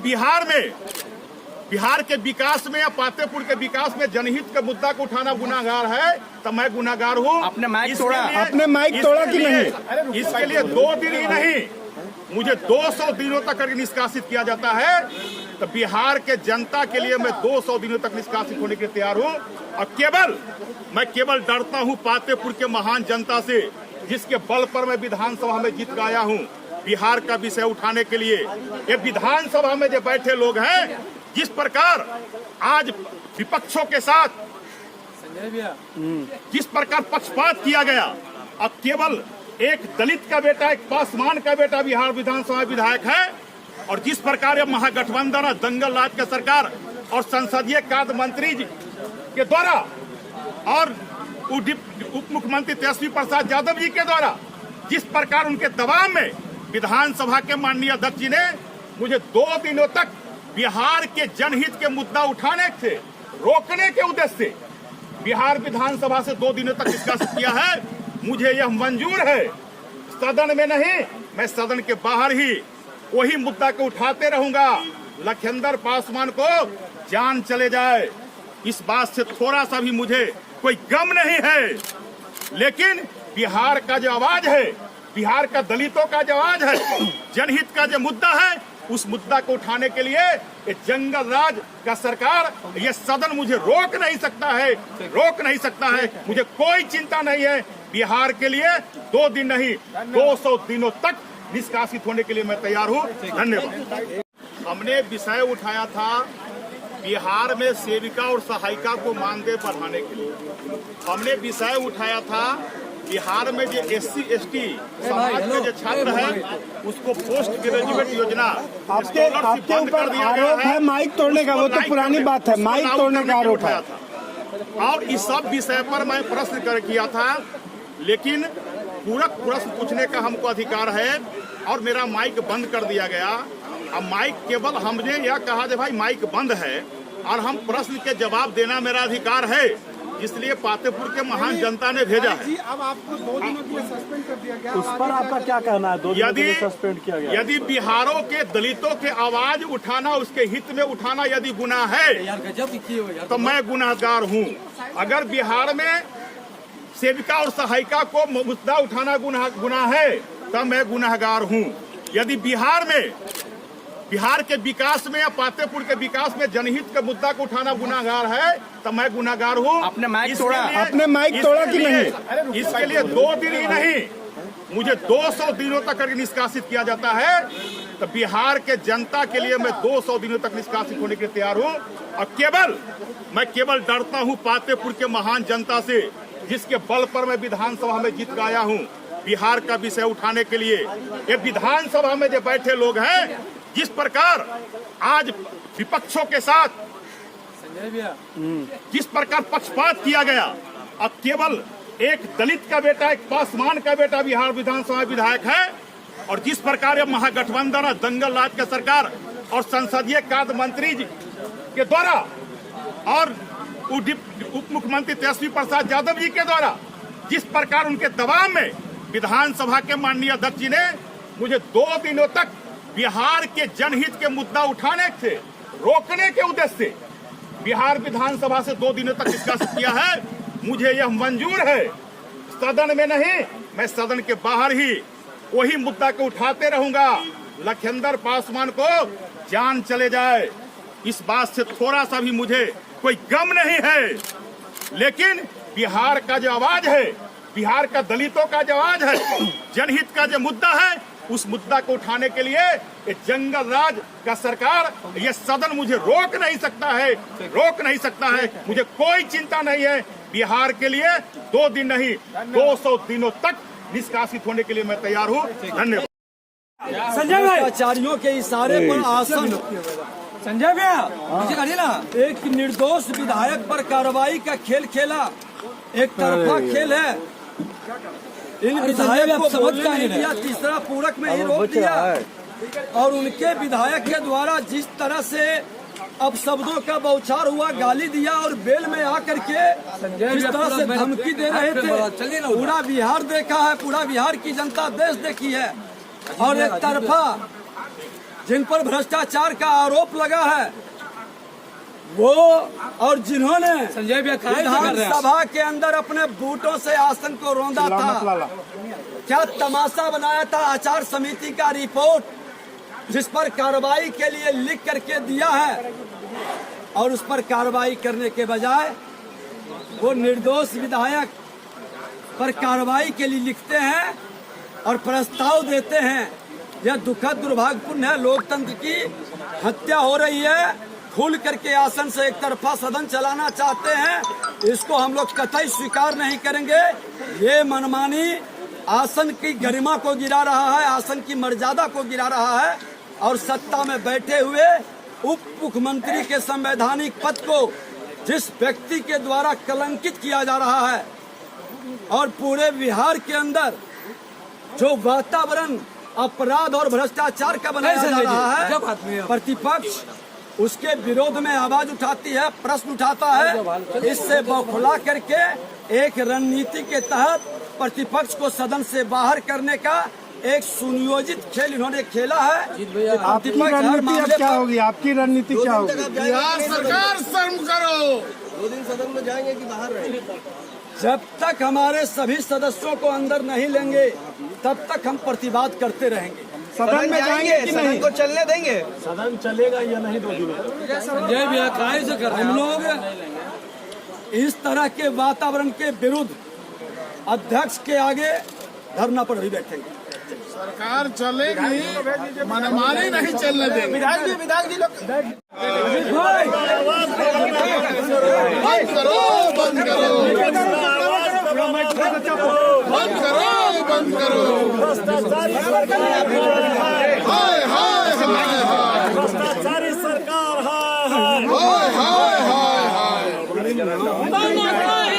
बिहार के विकास में या पातेपुर के विकास में जनहित के मुद्दा को उठाना गुनाहगार है तो मैं गुनाहगार हूँ। आपने माइक तोड़ा, आपने माइक तोड़ा कि नहीं? इसके लिए 2 दिन ही नहीं, मुझे 200 दिनों तक अगर निष्कासित किया जाता है तो बिहार के जनता के लिए मैं 200 दिनों तक निष्कासित होने के लिए तैयार हूँ। और मैं केवल डरता हूँ पातेपुर के महान जनता से, जिसके बल पर मैं विधानसभा में जीत आया हूँ बिहार का विषय उठाने के लिए। ये विधानसभा में जो बैठे लोग हैं, जिस प्रकार आज विपक्षों के साथ जिस प्रकार पक्षपात किया गया, अब केवल एक दलित का बेटा, एक पासवान का बेटा बिहार विधानसभा विधायक है, और जिस प्रकार ये महागठबंधन और दंगल राज का सरकार और संसदीय कार्य मंत्री जी के द्वारा और उप मुख्यमंत्री तेजस्वी प्रसाद यादव जी के द्वारा जिस प्रकार उनके दबाव में विधानसभा के माननीय अध्यक्ष जी ने मुझे 2 दिनों तक बिहार के जनहित के मुद्दा उठाने से रोकने के उद्देश्य से बिहार विधानसभा से 2 दिनों तक निष्कासित किया है, मुझे यह मंजूर है। सदन में नहीं, मैं सदन के बाहर ही वही मुद्दा को उठाते रहूंगा। लखिंदर पासवान को जान चले जाए, इस बात से थोड़ा सा भी मुझे कोई गम नहीं है। लेकिन बिहार का जो आवाज है, बिहार का दलितों का जो आवाज है, जनहित का जो मुद्दा है, उस मुद्दा को उठाने के लिए ये जंगल राज का सरकार, ये सदन मुझे रोक नहीं सकता है। मुझे कोई चिंता नहीं है। बिहार के लिए 2 दिन नहीं, 200 दिनों तक निष्कासित होने के लिए मैं तैयार हूँ। धन्यवाद। हमने विषय उठाया था बिहार में सेविका और सहायिका को मानदेय बढ़ाने के लिए हमने विषय उठाया था। बिहार में जो SC/ST समाज के जो छात्र है उसको पोस्ट ग्रेजुएट योजना आपके ऊपर आरोप है माइक तोड़ने का, वो तो पुरानी बात है, माइक तोड़ने का आरोप है। और इस सब विषय पर मैं प्रश्न किया था, लेकिन पूरक प्रश्न पूछने का हमको अधिकार है और मेरा माइक बंद कर दिया गया। अब माइक केवल हमने यह कहा कि भाई माइक बंद है और हम प्रश्न के जवाब देना मेरा अधिकार है, इसलिए पातेपुर के महान जनता ने भेजा है। अब आपको 2 दिनों के लिए सस्पेंड कर दिया गया। उस पर आपका क्या कहना है? 2 दिनों के लिए सस्पेंड किया गया। यदि बिहारों के दलितों के आवाज उठाना, उसके हित में उठाना यदि गुनाह है तो मैं गुनाहगार हूँ। अगर बिहार में सेविका और सहायिका को मुद्दा उठाना गुनाह है तब मैं गुनाहगार हूँ। यदि बिहार के विकास में या पातेपुर के विकास में जनहित के मुद्दा को उठाना गुनाहगार है तो मैं गुनाहगार हूँ। आपने माइक तोड़ा? आपने माइक तोड़ा कि नहीं? इसके लिए 2 दिन ही नहीं, मुझे 200 दिनों तक अगर निष्कासित किया जाता है तो बिहार के जनता के लिए मैं 200 दिनों तक निष्कासित होने के लिए तैयार हूँ। और मैं केवल डरता हूँ पातेपुर के महान जनता से, जिसके बल पर मैं विधानसभा में जीत आया हूँ बिहार का विषय उठाने के लिए। ये विधानसभा में जो बैठे लोग हैं, जिस प्रकार आज विपक्षों के साथ जिस प्रकार पक्षपात किया गया, अब केवल एक दलित का बेटा, एक पासवान का बेटा बिहार विधानसभा विधायक है, और जिस प्रकार ये महागठबंधन और दंगल राज का सरकार और संसदीय कार्य मंत्री जी के द्वारा और उप मुख्यमंत्री तेजस्वी प्रसाद यादव जी के द्वारा जिस प्रकार उनके दबाव में विधानसभा के माननीय अध्यक्ष जी ने मुझे 2 दिनों तक बिहार के जनहित के मुद्दा उठाने से रोकने के उद्देश्य से बिहार विधानसभा से 2 दिनों तक निष्कासित किया है। मुझे यह मंजूर है, सदन में नहीं, मैं सदन के बाहर ही वही मुद्दा को उठाते रहूंगा। लखिंदर पासवान को जान चले जाए, इस बात से थोड़ा सा भी मुझे कोई गम नहीं है। लेकिन बिहार का जो आवाज है, बिहार का दलितों का जो आवाज है, जनहित का जो मुद्दा है, उस मुद्दा को उठाने के लिए ये जंगल राज का सरकार, ये सदन मुझे रोक नहीं सकता है। मुझे कोई चिंता नहीं है। बिहार के लिए 2 दिन नहीं, 200 दिनों तक निष्कासित होने के लिए मैं तैयार हूँ। धन्यवाद। संजय भाई, आचार्यों के इशारे पर आसन, संजय भैया मुझे कहिए ना, एक निर्दोष विधायक पर कार्रवाई का खेल खेला, एक तरफा खेल है। इन विधायक को बोलने नहीं दिया, तीसरा पूरक में ही रोक दिया, और उनके विधायक के द्वारा जिस तरह से अब शब्दों का बौछार हुआ, गाली दिया और बेल में आकर के जिस तरह से धमकी दे रहे थे, पूरा बिहार देखा है, पूरा बिहार की जनता देश देखी है। और एक तरफा जिन पर भ्रष्टाचार का आरोप लगा है वो, और जिन्होंने विधानसभा के अंदर अपने बूटों से आसन को रौंदा था, क्या तमाशा बनाया था। आचार समिति का रिपोर्ट जिस पर कार्रवाई के लिए लिख करके दिया है, और उस पर कार्रवाई करने के बजाय वो निर्दोष विधायक पर कार्रवाई के लिए लिखते हैं और प्रस्ताव देते हैं। यह दुखद दुर्भाग्यपूर्ण है। लोकतंत्र की हत्या हो रही है। खुल करके आसन से एक तरफा सदन चलाना चाहते हैं, इसको हम लोग कतई स्वीकार नहीं करेंगे। ये मनमानी आसन की गरिमा को गिरा रहा है, आसन की मर्यादा को गिरा रहा है, और सत्ता में बैठे हुए उप मुख्यमंत्री के संवैधानिक पद को जिस व्यक्ति के द्वारा कलंकित किया जा रहा है, और पूरे बिहार के अंदर जो वातावरण अपराध और भ्रष्टाचार का बनाया जा रहा है, प्रतिपक्ष उसके विरोध में आवाज उठाती है, प्रश्न उठाता है। इससे बौखला करके एक रणनीति के तहत प्रतिपक्ष को सदन से बाहर करने का एक सुनियोजित खेल इन्होंने खेला है। आपकी रणनीति अब क्या होगी? आपकी रणनीति क्या होगी? बिहार सरकार शर्म करो। 2 दिन सदन में जाएंगे कि बाहर रहेंगे? जब तक हमारे सभी सदस्यों को अंदर नहीं लेंगे तब तक हम प्रतिवाद करते रहेंगे। सदन में जाएंगे कि नहीं? सदन को चलने देंगे? सदन चलेगा या नहीं 2 दिनों? संजय भैया काहे से कर रहे हैं? हम लोग इस तरह के वातावरण के विरुद्ध अध्यक्ष के आगे धरना पर भी बैठेंगे। सरकार चलेगी, मनमानी नहीं चलने देंगे। विधायक जी लोग बंद करो, बंद करो, बंद करो, बंद करो। हाय हाय हाय हाय, भ्रष्टाचारी सरकार हाय हाय हाय हाय।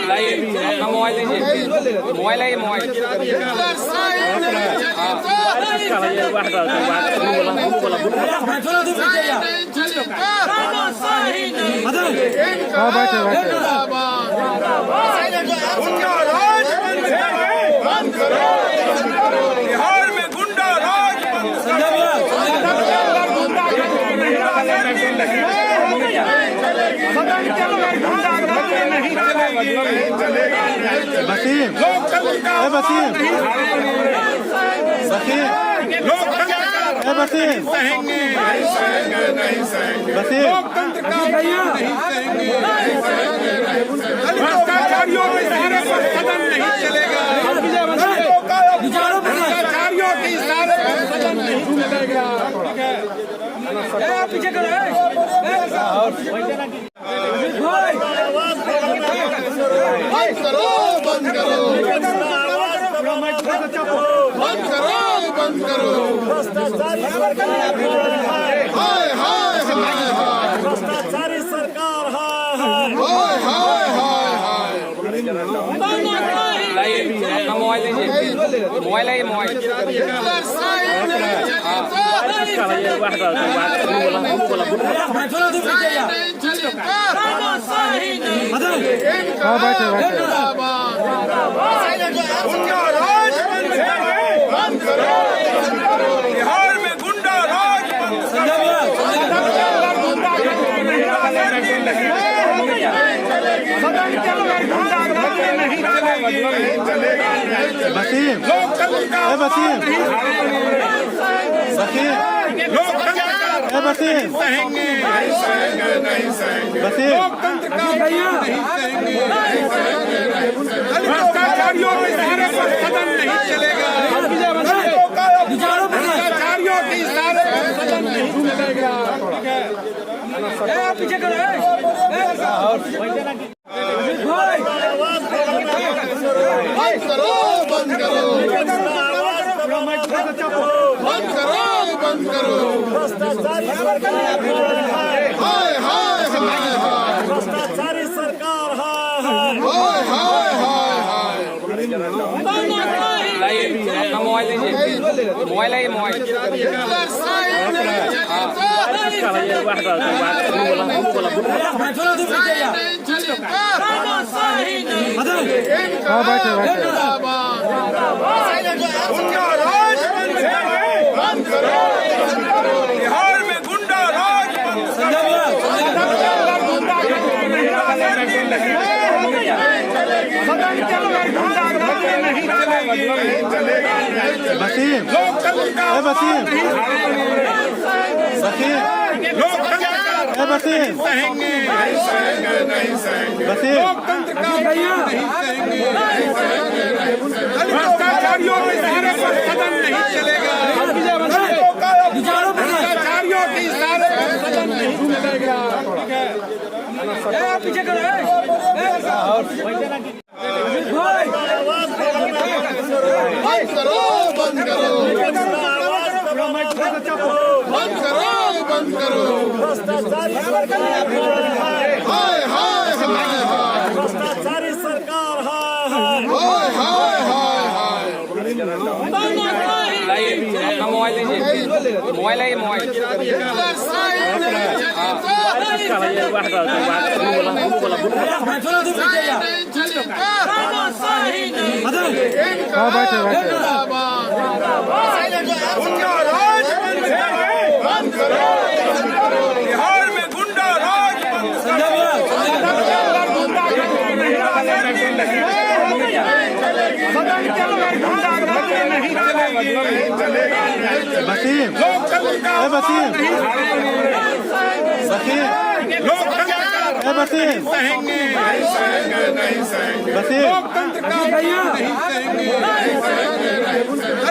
लाइए अपना मोबाइल लीजिए, मोबाइल है, मोबाइल बिहार में गुंडा राज भ्रष्टाचारियों के इशारे पर सदन नहीं चलेगा। भ्रष्टाचारियों के इशारे पर सदन नहीं चलेगा। पीछे करो बंद करो, बंद करो, बंद करो, बंद करो। भ्रष्टाचारी सरकार हाय हाय हाय हाय, भ्रष्टाचारी सरकार हाय हाय हाय हाय। लाइए अपना मोबाइल लीजिए, मोबाइल है, मोबाइल बंद करो, बिहार में गुंडा राज भ्रष्टाचारियों के इशारे पर सदन नहीं चलेगा। भ्रष्टाचारियों के इशारे पर सदन नहीं चलेगा। पीछे करो बंद करो, बंद करो, बंद करो, बंद करो। भ्रष्टाचारी सरकार हाय हाय हाय हाय, भ्रष्टाचारी सरकार हाय हाय हाय हाय। लाइए अपना मोबाइल लीजिए, मोबाइल है, मोबाइल बंद करो, बिहार में गुंडा राज भ्रष्टाचारियों के इशारे पर सदन नहीं चलेगा। भ्रष्टाचारियों के इशारे पर सदन नहीं चलेगा। पीछे करो बंद करो, बंद करो, बंद करो, बंद करो। भ्रष्टाचारी सरकार हाय हाय हाय हाय, भ्रष्टाचारी सरकार हाय हाय हाय हाय। लाइए अपना मोबाइल लीजिए, मोबाइल है, मोबाइल बंद करो, बिहार में गुंडा राज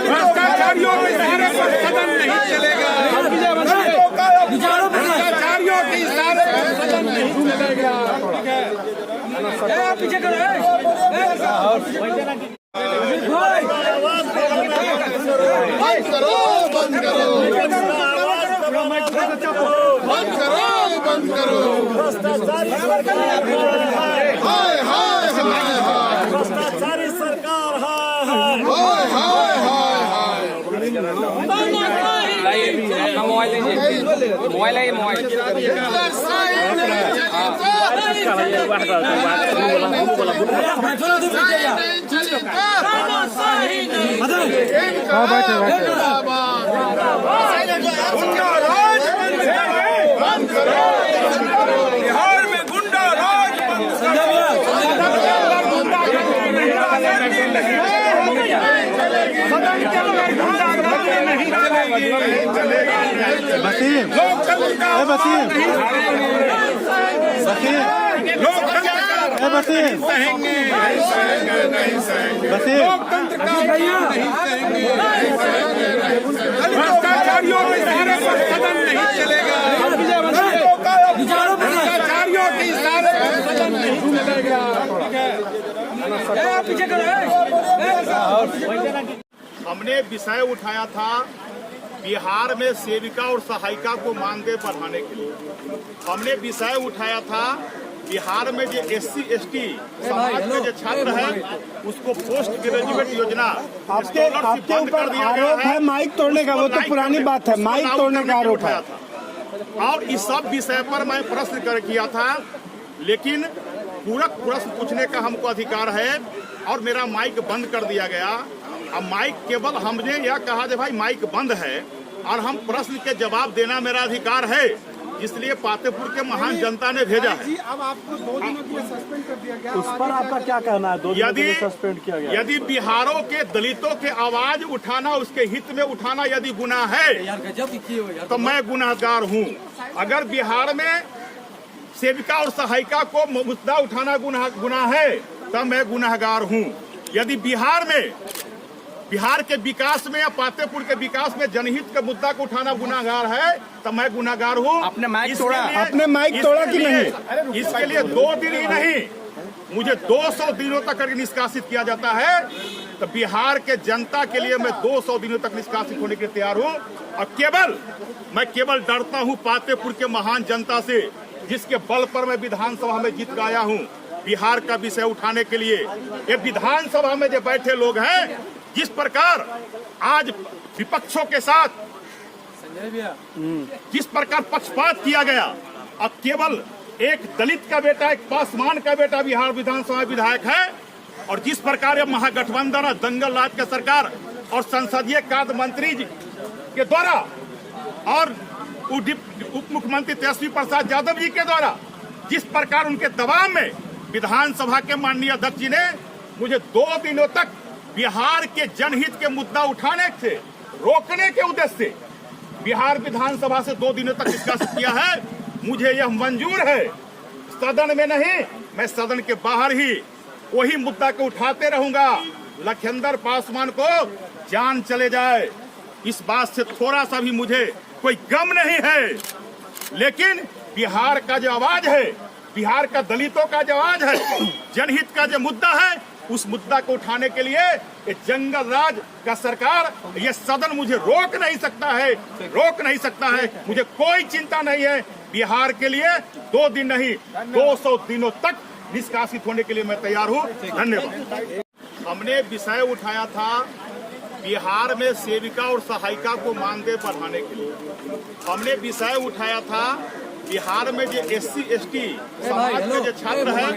भ्रष्टाचार भ्रष्टाचारियों के इशारे पर सदन नहीं चलेगा। भ्रष्टाचारियों के इशारे पर सदन नहीं चलेगा। पीछे करो बंद करो। भ्रष्टाचारी सरकार हाय हाय हाय हाय भ्रष्टाचारी सरकार अपना मोबाइल लीजिए, मोबाइल है, मोबाइल बंद करो। बिहार में गुंडा राज भ्रष्टाचारियों के इशारे पर सदन नहीं चलेगा। भ्रष्टाचारियों के इशारे पर सदन नहीं चलेगा। पीछे करो हमने विषय उठाया था बिहार में सेविका और सहायिका को मानदेय बढ़ाने के लिए। हमने विषय उठाया था बिहार में जो SC ST समाज के जो छात्र है उसको पोस्ट ग्रेजुएट योजना आपके ऊपर आरोप है माइक तोड़ने का, वो तो पुरानी बात है, माइक तोड़ने का आरोप है। और इस सब विषय पर मैं प्रश्न किया था, लेकिन पूरक प्रश्न पूछने का हमको अधिकार है और मेरा माइक बंद कर दिया गया। अब माइक केवल हमने यह कहा कि भाई माइक बंद है और हम प्रश्न के जवाब देना मेरा अधिकार है, इसलिए पातेपुर के महान जनता ने भेजा है। अब आपको 2 दिनों के लिए सस्पेंड कर दिया गया, उस पर आपका क्या कहना है? 2 दिनों के लिए सस्पेंड किया गया। यदि बिहारों के दलितों के आवाज उठाना, उसके हित में उठाना यदि गुनाह है तो मैं गुनाहगार हूँ। अगर बिहार में सेविका और सहायिका को मुद्दा उठाना गुनाह है तब मैं गुनाहगार हूँ। यदि बिहार के विकास में या पातेपुर के विकास में जनहित के मुद्दा को उठाना गुनाहगार है तो मैं गुनाहगार हूँ। आपने माइक तोड़ा, आपने माइक तोड़ा कि नहीं? इसके लिए 2 दिन ही नहीं, मुझे 200 दिनों तक अगर निष्कासित किया जाता है तो बिहार के जनता के लिए मैं 200 दिनों तक निष्कासित होने के लिए तैयार हूँ। और मैं केवल डरता हूँ पातेपुर के महान जनता से, जिसके बल पर मैं विधानसभा में जीत गया हूँ बिहार का विषय उठाने के लिए। ये विधानसभा में जो बैठे लोग हैं, जिस प्रकार आज विपक्षों के साथ जिस प्रकार पक्षपात किया गया, अब केवल एक दलित का बेटा, एक पासवान का बेटा बिहार विधानसभा विधायक है, और जिस प्रकार ये महागठबंधन और दंगल राज का सरकार और संसदीय कार्य मंत्री जी के द्वारा और उप मुख्यमंत्री तेजस्वी प्रसाद यादव जी के द्वारा जिस प्रकार उनके दबाव में विधानसभा के माननीय अध्यक्ष जी ने मुझे 2 दिनों तक बिहार के जनहित के मुद्दा उठाने से रोकने के उद्देश्य से बिहार विधानसभा से 2 दिनों तक निष्कासित किया है, मुझे यह मंजूर है। सदन में नहीं, मैं सदन के बाहर ही वही मुद्दा को उठाते रहूंगा। लखिंदर पासवान को जान चले जाए, इस बात से थोड़ा सा भी मुझे कोई गम नहीं है। लेकिन बिहार का जो आवाज है, बिहार का दलितों का जो आवाज है, जनहित का जो मुद्दा है, उस मुद्दा को उठाने के लिए ये जंगल राज का सरकार, ये सदन मुझे रोक नहीं सकता है। मुझे कोई चिंता नहीं है। बिहार के लिए 2 दिन नहीं 200 दिनों तक निष्कासित होने के लिए मैं तैयार हूँ। धन्यवाद। हमने विषय उठाया था बिहार में सेविका और सहायिका को मानदेय बढ़ाने के लिए। हमने विषय उठाया था बिहार में जो SC ST समाज के जो छात्र है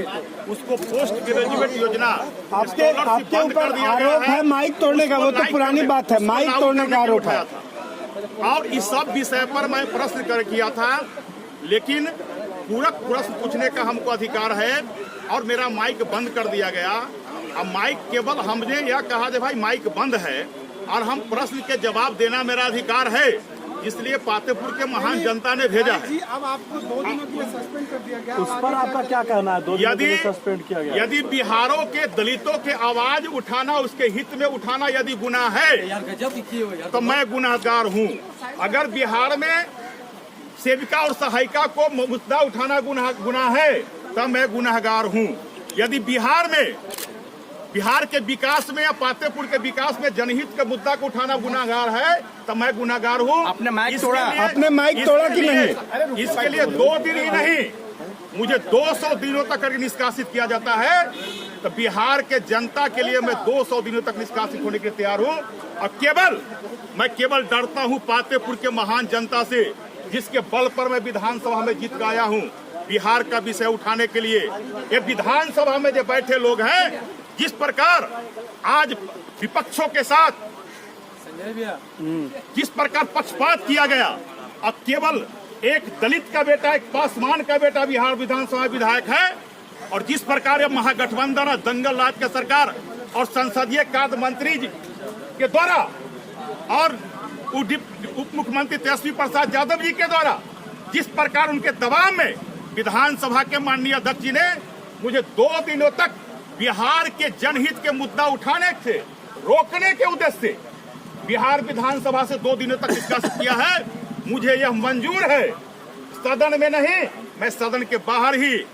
उसको पोस्ट ग्रेजुएट योजना आपके ऊपर आरोप है माइक तोड़ने का, वो तो पुरानी बात है, माइक तोड़ने का आरोप है। और इस सब विषय पर मैं प्रश्न किया था, लेकिन पूरक प्रश्न पूछने का हमको अधिकार है और मेरा माइक बंद कर दिया गया। अब माइक केवल हमने यह कहा कि भाई माइक बंद है और हम प्रश्न के जवाब देना मेरा अधिकार है, इसलिए पातेपुर के महान जनता ने भेजा है। जी अब आपको 2 दिनों के लिए सस्पेंड कर दिया गया। उस पर आपका क्या कहना है? 2 दिनों के लिए सस्पेंड किया गया। यदि बिहारों के दलितों के आवाज उठाना, उसके हित में उठाना यदि गुनाह है यार गजब किए हो यार। तो मैं गुनाहगार हूँ। अगर बिहार में सेविका और सहायिका को मुद्दा उठाना गुनाह है तब मैं गुनाहगार हूँ। यदि बिहार के विकास में या पातेपुर के विकास में जनहित के मुद्दा को उठाना गुनाहगार है तो मैं गुनाहगार हूँ। आपने माइक तोड़ा। आपने माइक तोड़ा कि नहीं? इसके लिए 2 दिन ही नहीं, मुझे 200 दिनों तक अगर निष्कासित किया जाता है तो बिहार के जनता के लिए मैं 200 दिनों तक निष्कासित होने के लिए तैयार हूँ। और मैं केवल डरता हूँ पातेपुर के महान जनता से, जिसके बल पर मैं विधानसभा में जीत आया हूँ बिहार का विषय उठाने के लिए। ये विधानसभा में जो बैठे लोग हैं, जिस प्रकार आज विपक्षों के साथ जिस प्रकार पक्षपात किया गया, अब केवल एक दलित का बेटा, एक पासवान का बेटा बिहार विधानसभा विधायक है, और जिस प्रकार ये महागठबंधन और दंगल राज का सरकार और संसदीय कार्य मंत्री जी के द्वारा और उप मुख्यमंत्री तेजस्वी प्रसाद यादव जी के द्वारा जिस प्रकार उनके दबाव में विधानसभा के माननीय अध्यक्ष जी ने मुझे 2 दिनों तक बिहार के जनहित के मुद्दा उठाने से रोकने के उद्देश्य से बिहार विधानसभा से 2 दिनों तक निष्कासित किया है, मुझे यह मंजूर है। सदन में नहीं, मैं सदन के बाहर ही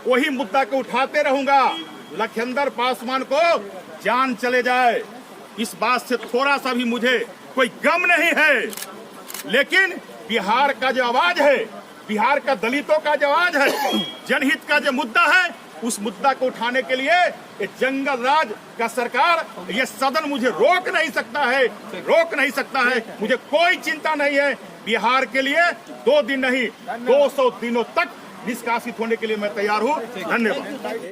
वही मुद्दा को उठाते रहूंगा। लखिंदर पासवान को जान चले जाए, इस बात से थोड़ा सा भी मुझे कोई गम नहीं है। लेकिन बिहार का जो आवाज है, बिहार का दलितों का जो आवाज है, जनहित का जो मुद्दा है, उस मुद्दा को उठाने के लिए ये जंगल राज का सरकार, ये सदन मुझे रोक नहीं सकता है। मुझे कोई चिंता नहीं है। बिहार के लिए 2 दिन नहीं, 200 दिनों तक निष्कासित होने के लिए मैं तैयार हूँ। धन्यवाद।